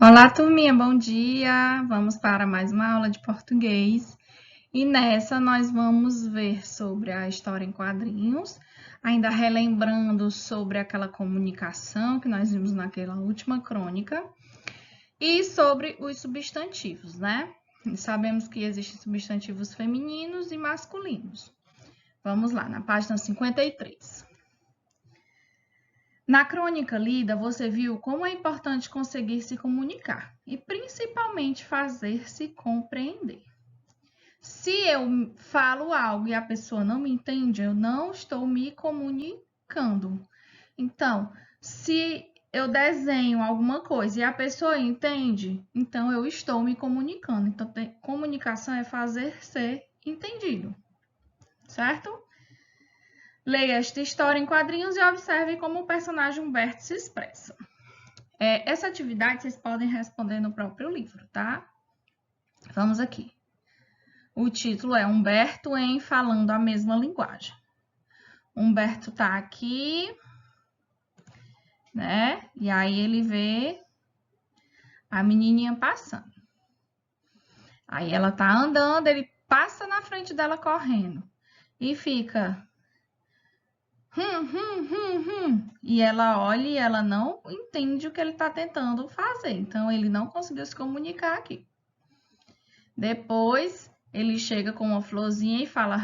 Olá, turminha, bom dia! Vamos para mais uma aula de português. E nessa nós vamos ver sobre a história em quadrinhos, ainda relembrando sobre aquela comunicação que nós vimos naquela última crônica, e sobre os substantivos, né? E sabemos que existem substantivos femininos e masculinos. Vamos lá, na página 53. Na crônica lida, você viu como é importante conseguir se comunicar e principalmente fazer-se compreender. Se eu falo algo e a pessoa não me entende, eu não estou me comunicando. Então, se eu desenho alguma coisa e a pessoa entende, então eu estou me comunicando. Então, comunicação é fazer ser entendido, certo? Leia esta história em quadrinhos e observe como o personagem Humberto se expressa. Essa atividade vocês podem responder no próprio livro, tá? Vamos aqui. O título é Humberto em Falando a Mesma Linguagem. Humberto tá aqui, né? E aí ele vê a menininha passando. Aí ela tá andando, ele passa na frente dela correndo e fica... E ela olha e ela não entende o que ele está tentando fazer. Então, ele não conseguiu se comunicar aqui. Depois, ele chega com uma florzinha e fala,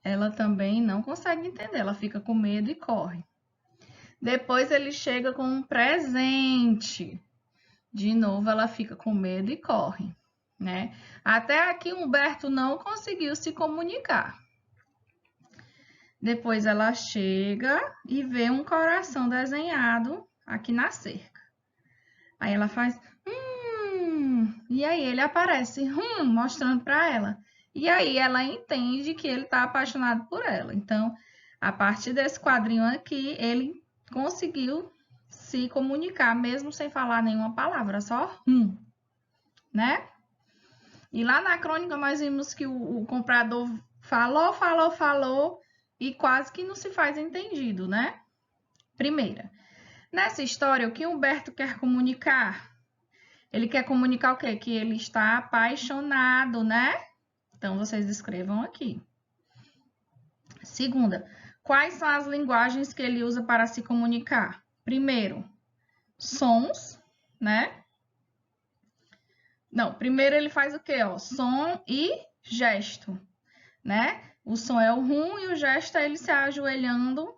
Ela também não consegue entender. Ela fica com medo e corre. Depois, ele chega com um presente. De novo, ela fica com medo e corre, né? Até aqui, Humberto não conseguiu se comunicar. Depois ela chega e vê um coração desenhado aqui na cerca. Aí ela faz, e aí ele aparece, mostrando para ela. E aí ela entende que ele está apaixonado por ela. Então, a partir desse quadrinho aqui, ele conseguiu se comunicar, mesmo sem falar nenhuma palavra, só né? E lá na crônica nós vimos que o comprador falou, e quase que não se faz entendido, né? Primeira, nessa história, o que Humberto quer comunicar? Ele quer comunicar o quê? Que ele está apaixonado, né? Então, vocês escrevam aqui. Segunda, quais são as linguagens que ele usa para se comunicar? Primeiro, sons, né? Não, primeiro ele faz o quê? Ó, som e gesto, né? O som é o e o gesto é ele se ajoelhando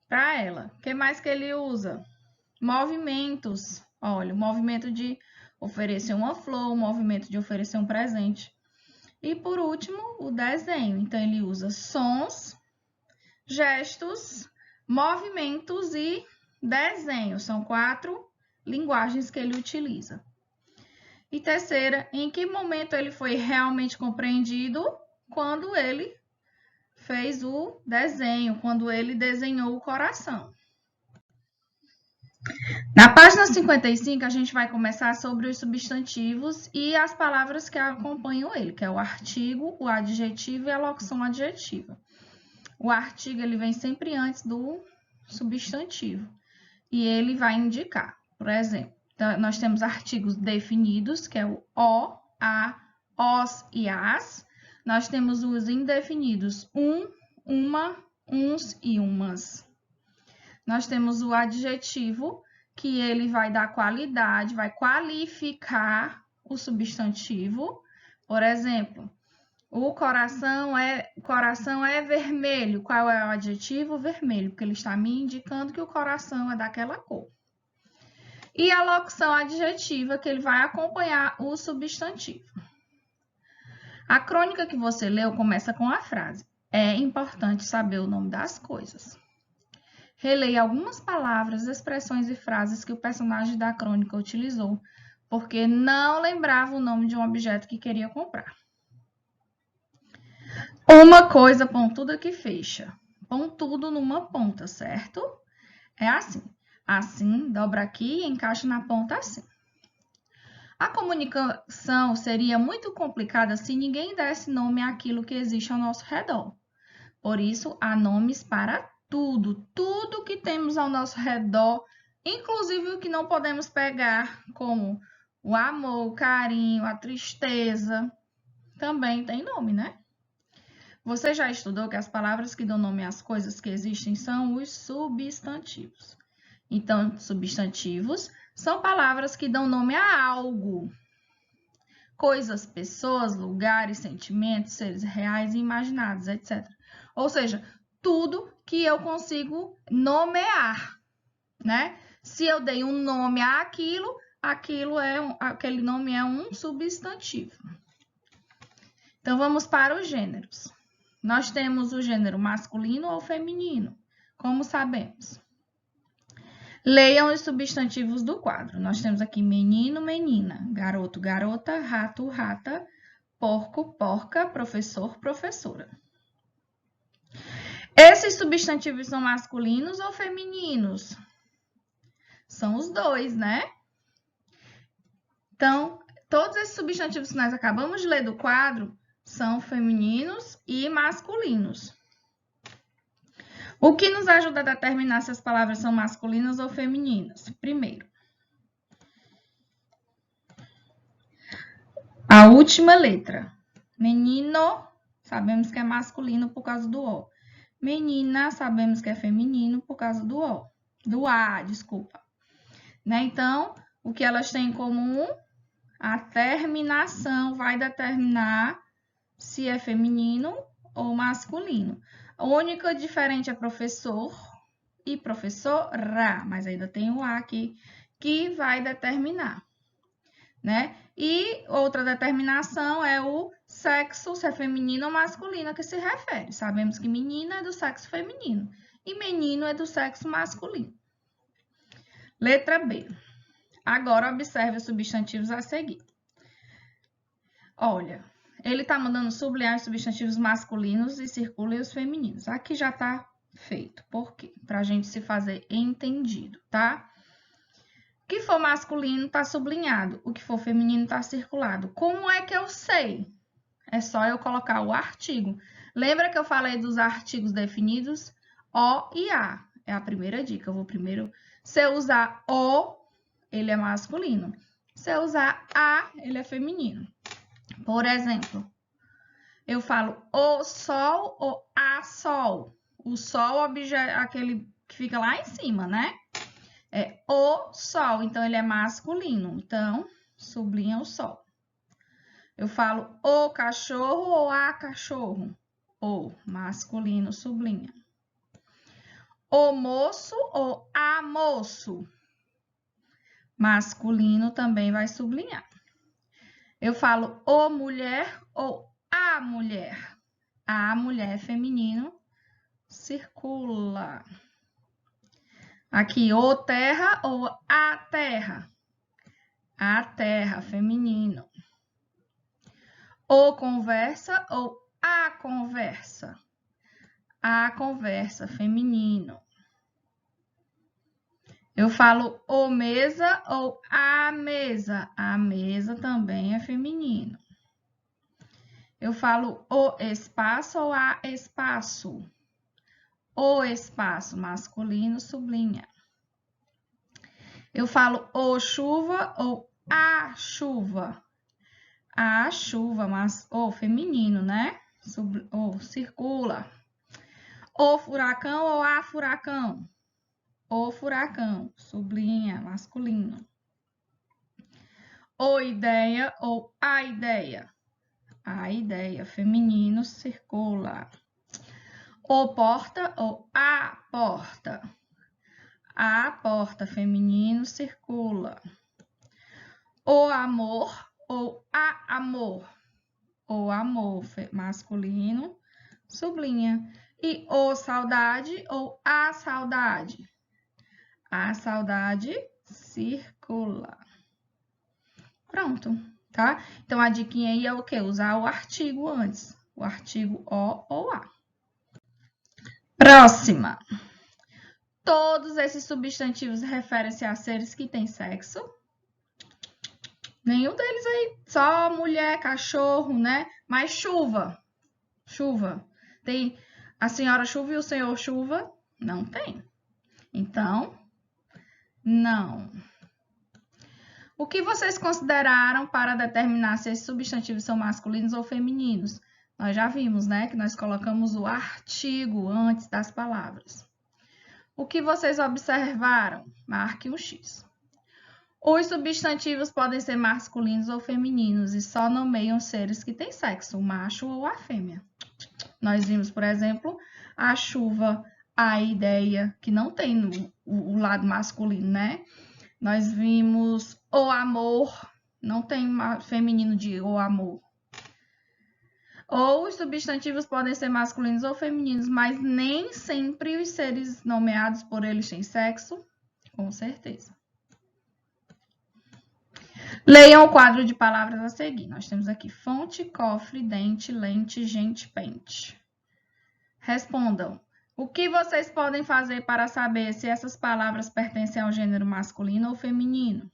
para ela. O que mais que ele usa? Movimentos. Olha, o movimento de oferecer uma flor, o movimento de oferecer um presente. E por último, o desenho. Então, ele usa sons, gestos, movimentos e desenho. São 4 linguagens que ele utiliza. E terceira, em que momento ele foi realmente compreendido? Quando ele fez o desenho, quando ele desenhou o coração. Na página 55, a gente vai começar sobre os substantivos e as palavras que acompanham ele, que é o artigo, o adjetivo e a locução adjetiva. O artigo ele vem sempre antes do substantivo e ele vai indicar, por exemplo, nós temos artigos definidos, que é o a, os e as. Nós temos os indefinidos, uma, uns e umas. Nós temos o adjetivo, que ele vai dar qualidade, vai qualificar o substantivo. Por exemplo, o coração é vermelho. Qual é o adjetivo? Vermelho, porque ele está me indicando que o coração é daquela cor. E a locução adjetiva, que ele vai acompanhar o substantivo. A crônica que você leu começa com a frase: é importante saber o nome das coisas. Releia algumas palavras, expressões e frases que o personagem da crônica utilizou, porque não lembrava o nome de um objeto que queria comprar. Uma coisa pontuda que fecha. Pontudo numa ponta, certo? É assim. Assim, dobra aqui e encaixa na ponta assim. A comunicação seria muito complicada se ninguém desse nome àquilo que existe ao nosso redor. Por isso, há nomes para tudo. Tudo que temos ao nosso redor Inclusive o que não podemos pegar, como o amor, o carinho, a tristeza, também tem nome, né? Você já estudou que as palavras que dão nome às coisas que existem são os substantivos. Então, substantivos são palavras que dão nome a algo. Coisas, pessoas, lugares, sentimentos, seres reais e imaginados, etc. Ou seja, tudo que eu consigo nomear, né? Se eu dei um nome àquilo, aquele nome é um substantivo. Então, vamos para os gêneros. Nós temos o gênero masculino ou feminino, como sabemos. Leiam os substantivos do quadro. Nós temos aqui menino, menina, garoto, garota, rato, rata, porco, porca, professor, professora. Esses substantivos são masculinos ou femininos? São os dois, né? Então, todos esses substantivos que nós acabamos de ler do quadro são femininos e masculinos. O que nos ajuda a determinar se as palavras são masculinas ou femininas? Primeiro, a última letra. Menino, sabemos que é masculino por causa do O. Menina, sabemos que é feminino por causa do O. Do A, desculpa. Né? Então, o que elas têm em comum? A terminação vai determinar se é feminino ou masculino. A única diferente é professor e professora, mas ainda tem o A aqui que vai determinar, né? E outra determinação é o sexo, se é feminino ou masculino, a que se refere. Sabemos que menina é do sexo feminino e menino é do sexo masculino. Letra B. Agora, observe os substantivos a seguir. Olha, ele está mandando sublinhar os substantivos masculinos e circula os femininos. Aqui já está feito. Por quê? Para a gente se fazer entendido, tá? O que for masculino está sublinhado, o que for feminino está circulado. Como é que eu sei? É só eu colocar o artigo. Lembra que eu falei dos artigos definidos? O e A. É a primeira dica. Eu vou primeiro... Se eu usar O, ele é masculino. Se eu usar A, ele é feminino. Por exemplo, eu falo o sol ou a sol. O sol é aquele que fica lá em cima, né? É o sol, então ele é masculino. Então, sublinha o sol. Eu falo o cachorro ou a cachorro. O masculino, sublinha. O moço ou a moço. Masculino também vai sublinhar. Eu falo o mulher ou a mulher. A mulher feminino circula. Aqui, o terra ou a terra. A terra feminino. O conversa ou a conversa. A conversa feminino. Eu falo o mesa ou a mesa. A mesa também é feminino. Eu falo o espaço ou a espaço. O espaço masculino, sublinha. Eu falo o chuva ou a chuva. A chuva, mas o feminino, né? O circula. O furacão ou a furacão. O furacão, sublinha, masculino. O ideia ou a ideia. A ideia, feminino, circula. O porta ou a porta. A porta, feminino, circula. O amor ou a amor. O amor, masculino, sublinha. E o saudade ou a saudade. A saudade circula. Pronto, tá? Então, a diquinha aí é o quê? Usar o artigo antes. O artigo O ou A. Próxima. Todos esses substantivos referem-se a seres que têm sexo. Nenhum deles aí. Só mulher, cachorro, né? Mas chuva. Chuva. Tem a senhora chuva e o senhor chuva? Não tem. Então... Não. O que vocês consideraram para determinar se esses substantivos são masculinos ou femininos? Nós já vimos, né, que nós colocamos o artigo antes das palavras. O que vocês observaram? Marque um X. Os substantivos podem ser masculinos ou femininos e só nomeiam seres que têm sexo, o macho ou a fêmea. Nós vimos, por exemplo, a chuva, a ideia, que não tem o lado masculino, né? Nós vimos o amor, não tem feminino de o amor. Ou os substantivos podem ser masculinos ou femininos, mas nem sempre os seres nomeados por eles têm sexo, com certeza. Leiam o quadro de palavras a seguir. Nós temos aqui fonte, cofre, dente, lente, gente, pente. Respondam. O que vocês podem fazer para saber se essas palavras pertencem ao gênero masculino ou feminino?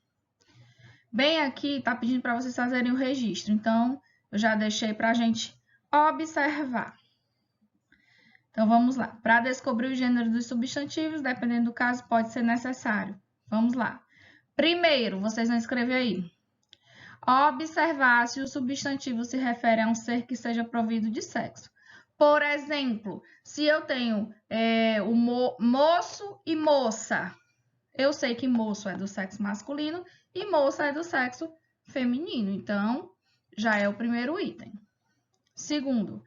Bem aqui, está pedindo para vocês fazerem o registro. Então, eu já deixei para a gente observar. Então, vamos lá. Para descobrir o gênero dos substantivos, dependendo do caso, pode ser necessário. Vamos lá. Primeiro, vocês vão escrever aí. Observar se o substantivo se refere a um ser que seja provido de sexo. Por exemplo, se eu tenho o moço e moça, eu sei que moço é do sexo masculino e moça é do sexo feminino. Então, já é o primeiro item. Segundo,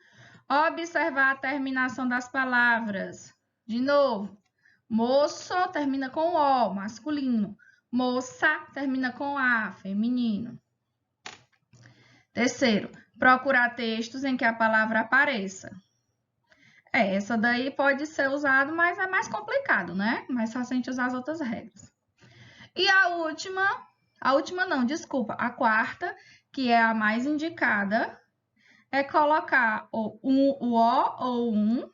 observar a terminação das palavras. De novo, moço termina com O, masculino. Moça termina com A, feminino. Terceiro, procurar textos em que a palavra apareça. Essa daí pode ser usada, mas é mais complicado, né? Mais fácil a gente usar as outras regras. E a quarta, que é a mais indicada, é colocar o O ou um,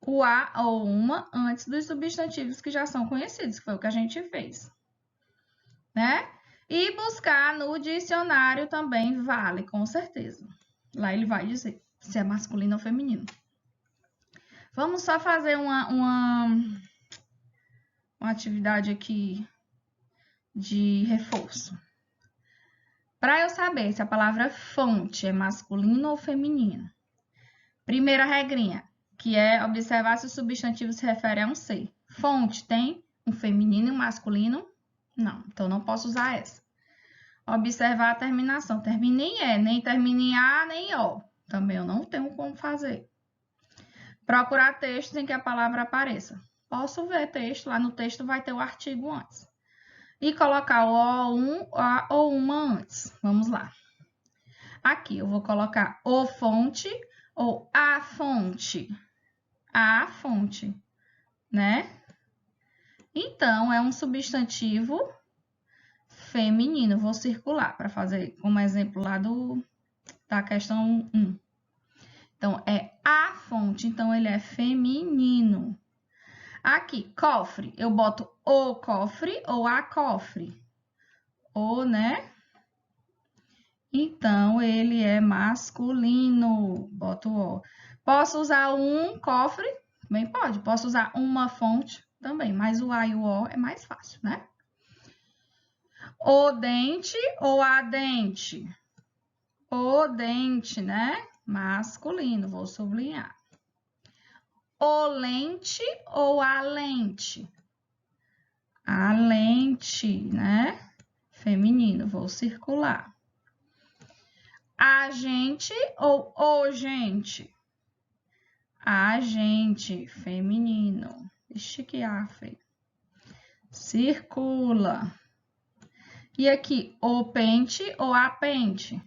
o A ou uma, antes dos substantivos que já são conhecidos, que foi o que a gente fez, né? E buscar no dicionário também vale, com certeza. Lá ele vai dizer se é masculino ou feminino. Vamos só fazer uma atividade aqui de reforço. Para eu saber se a palavra fonte é masculino ou feminino. Primeira regrinha, que é observar se o substantivo se refere a um ser. Fonte tem um feminino e um masculino? Não, então não posso usar essa. Observar a terminação. Termina em E, nem termina em A, nem em O. Também eu não tenho como fazer. Procurar textos em que a palavra apareça. Posso ver texto, lá no texto vai ter o artigo antes. E colocar o O1, A ou uma antes. Vamos lá. Aqui eu vou colocar o fonte ou a fonte. A fonte, né? Então, é um substantivo feminino. Vou circular para fazer como exemplo lá da questão 1. Então, é a fonte. Então, ele é feminino. Aqui, cofre. Eu boto o cofre ou a cofre. O, né? Então, ele é masculino. Boto o. Posso usar um cofre? Também pode. Posso usar uma fonte? Também. Mas o a e o o é mais fácil, né? O dente ou a dente? O dente, né? Masculino. Vou sublinhar. O lente ou a lente? A lente, né? Feminino. Vou circular. A gente ou o gente? A gente, feminino. Ixi, que afre. Circula. E aqui, o pente ou a pente?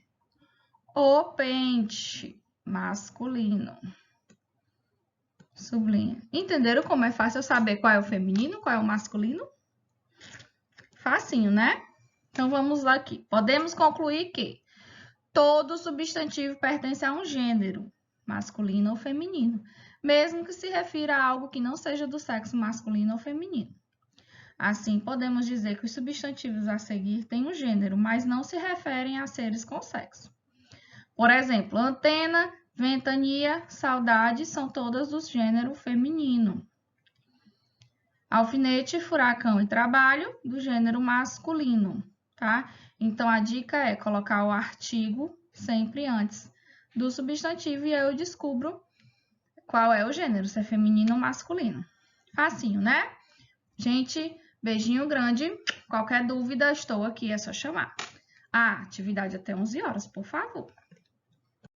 O pente, masculino. Sublinha. Entenderam como é fácil eu saber qual é o feminino, qual é o masculino? Facinho, né? Então, vamos lá aqui. Podemos concluir que todo substantivo pertence a um gênero, masculino ou feminino, mesmo que se refira a algo que não seja do sexo masculino ou feminino. Assim, podemos dizer que os substantivos a seguir têm um gênero, mas não se referem a seres com sexo. Por exemplo, antena, ventania, saudade são todas do gênero feminino. Alfinete, furacão e trabalho, do gênero masculino, tá? Então, a dica é colocar o artigo sempre antes do substantivo e aí eu descubro qual é o gênero, se é feminino ou masculino. Facinho, né? Gente, beijinho grande. Qualquer dúvida, estou aqui, é só chamar. Atividade até 11 horas, por favor.